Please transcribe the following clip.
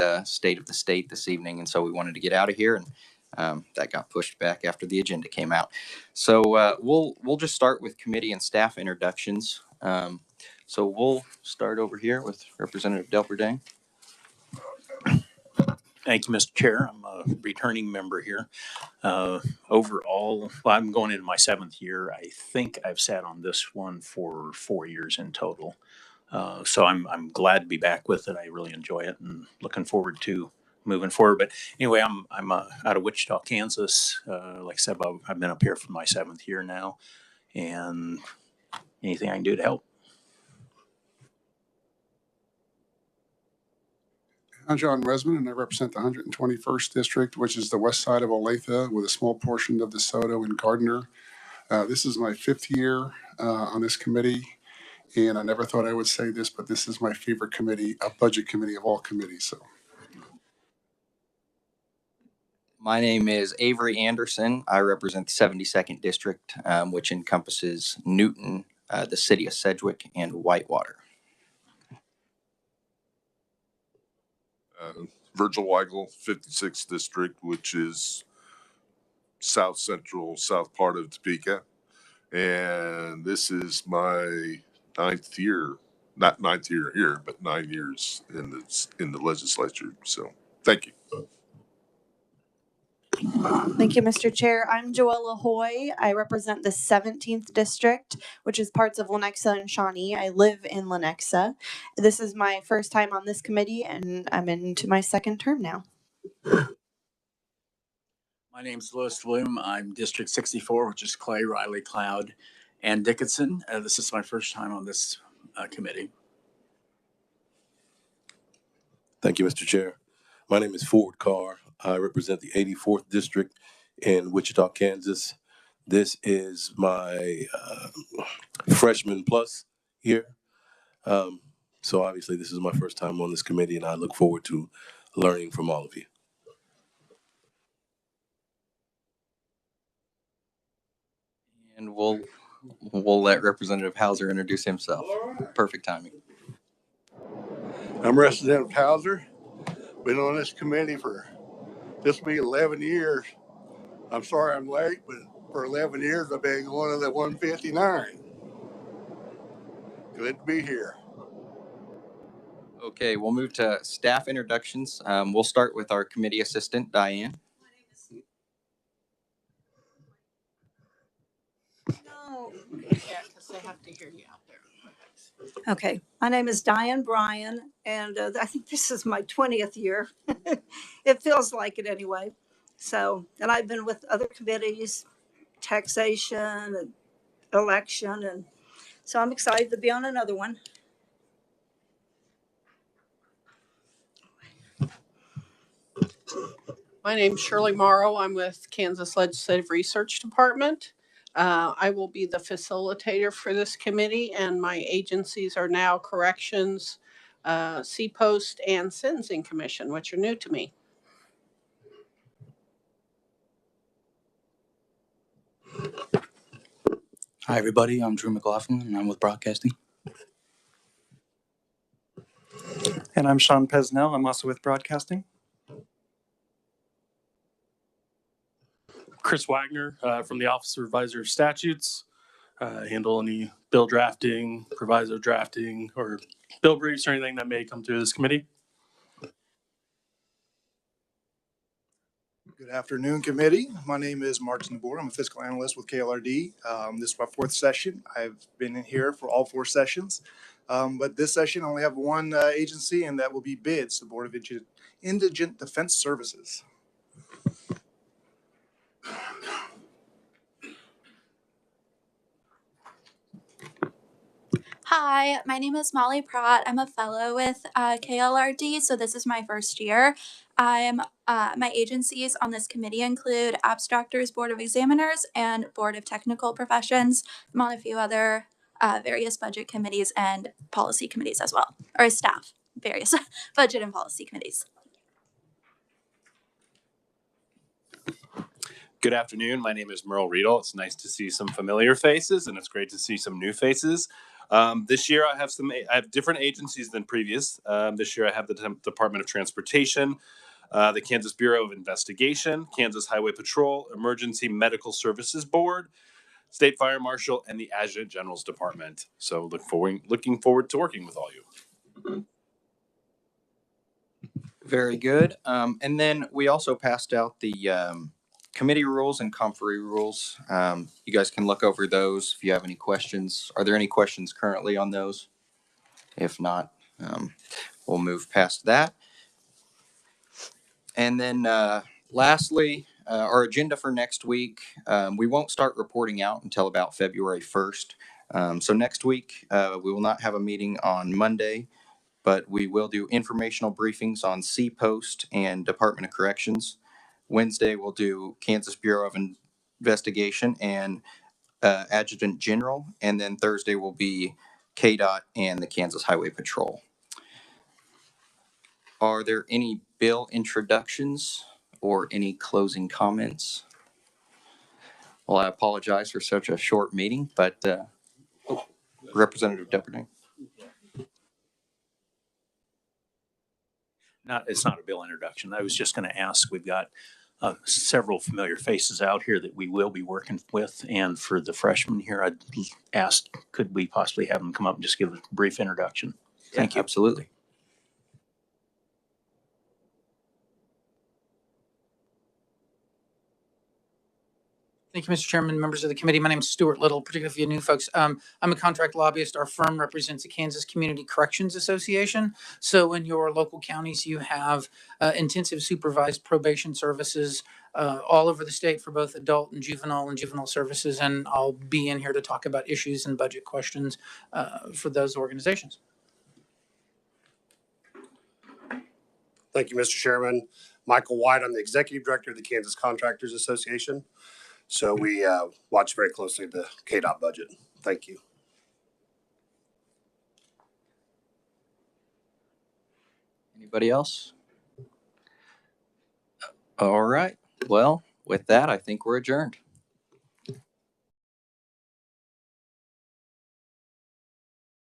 the state of the state this evening, and so we wanted to get out of here, and that got pushed back after the agenda came out. So we'll just start with committee and staff introductions. So we'll start over here with Representative Delperdang. Thank you, Mr. Chair. I'm a returning member here. Overall, well, I'm going into my 7th year. I think I've sat on this one for 4 years in total. So I'm glad to be back with it. I really enjoy it and looking forward to moving forward. But anyway, I'm out of Wichita, Kansas. Like I said, I've been up here for my 7th year now, and anything I can do to help. I'm John Resman, and I represent the 121st District, which is the west side of Olathe, with a small portion of DeSoto and Gardner. This is my 5th year on this committee, and I never thought I would say this, but this is my favorite committee, a budget committee of all committees. So, my name is Avery Anderson. I represent the 72nd District, which encompasses Newton, the city of Sedgwick, and Whitewater. Virgil Weigel, 56th District, which is south central, south part of Topeka. And this is my 9th year, not 9th year here, but 9 years in the legislature. So thank you. Thank you, Mr. Chair. I'm Joella Hoy. I represent the 17th District, which is parts of Lenexa and Shawnee. I live in Lenexa. This is my first time on this committee, and I'm into my 2nd term now. My name's Louis Bloom. I'm District 64, which is Clay, Riley, Cloud, and Dickinson. This is my first time on this committee. Thank you, Mr. Chair. My name is Ford Carr. I represent the 84th District in Wichita, Kansas. This is my freshman plus year. So obviously this is my first time on this committee, and I look forward to learning from all of you. And we'll let Representative Hauser introduce himself. Perfect timing. I'm Representative Hauser. Been on this committee for this will be 11 years. I'm sorry I'm late, but for 11 years I've been going to the 159. Good to be here. Okay, we'll move to staff introductions. We'll start with our committee assistant, Diane. No, yeah, because they have to hear you out there. Okay, my name is Diane Bryan, and I think this is my 20th year. It feels like it anyway. So, and I've been with other committees, taxation and election, and so I'm excited to be on another one. My name's Shirley Morrow. I'm with Kansas Legislative Research Department. I will be the facilitator for this committee, and my agencies are now Corrections, C-Post, and Sentencing Commission, which are new to me. Hi, everybody. I'm Drew McLaughlin, and I'm with Broadcasting. And I'm Sean Pesnell. I'm also with Broadcasting. Chris Wagner from the Office of Revisor of Statutes. Handle any bill drafting, proviso drafting, or bill briefs or anything that may come through this committee. Good afternoon, committee. My name is Martin DeBoer. I'm a fiscal analyst with KLRD. This is my 4th session. I've been in here for all 4 sessions, but this session I only have one agency, and that will be BIDS, the Board of Indigent Defense Services. Hi, my name is Molly Pratt. I'm a fellow with KLRD, so this is my 1st year. My agencies on this committee include Abstractors Board of Examiners and Board of Technical Professions. I'm on a few other various budget committees and policy committees as well, or staff, various budget and policy committees. Good afternoon. My name is Merle Riedel. It's nice to see some familiar faces, and it's great to see some new faces. This year I have different agencies than previous. This year I have the Department of Transportation, the Kansas Bureau of Investigation, Kansas Highway Patrol, Emergency Medical Services Board, State Fire Marshal, and the Adjutant General's Department. So looking forward to working with all you. Very good. And then we also passed out the committee rules and conferee rules. You guys can look over those if you have any questions. Are there any questions currently on those? If not, we'll move past that. And then lastly, our agenda for next week, we won't start reporting out until about February 1st. So next week, we will not have a meeting on Monday, but we will do informational briefings on C-Post and Department of Corrections. Wednesday, we'll do Kansas Bureau of Investigation and Adjutant General. And then Thursday will be KDOT and the Kansas Highway Patrol. Are there any bill introductions or any closing comments? Well, I apologize for such a short meeting, but Representative Depperding. It's not a bill introduction. I was just going to ask, we've got several familiar faces out here that we will be working with. And for the freshmen here, I'd ask, could we possibly have them come up and just give a brief introduction? Thank you. Absolutely. Thank you, Mr. Chairman, members of the committee. My name is Stuart Little, particularly for you new folks. I'm a contract lobbyist. Our firm represents the Kansas Community Corrections Association. So in your local counties, you have intensive supervised probation services all over the state for both adult and juvenile services. And I'll be in here to talk about issues and budget questions for those organizations. Thank you, Mr. Chairman. Michael White, I'm the Executive Director of the Kansas Contractors Association. So we watch very closely the KDOT budget. Thank you. Anybody else? All right. Well, with that, I think we're adjourned.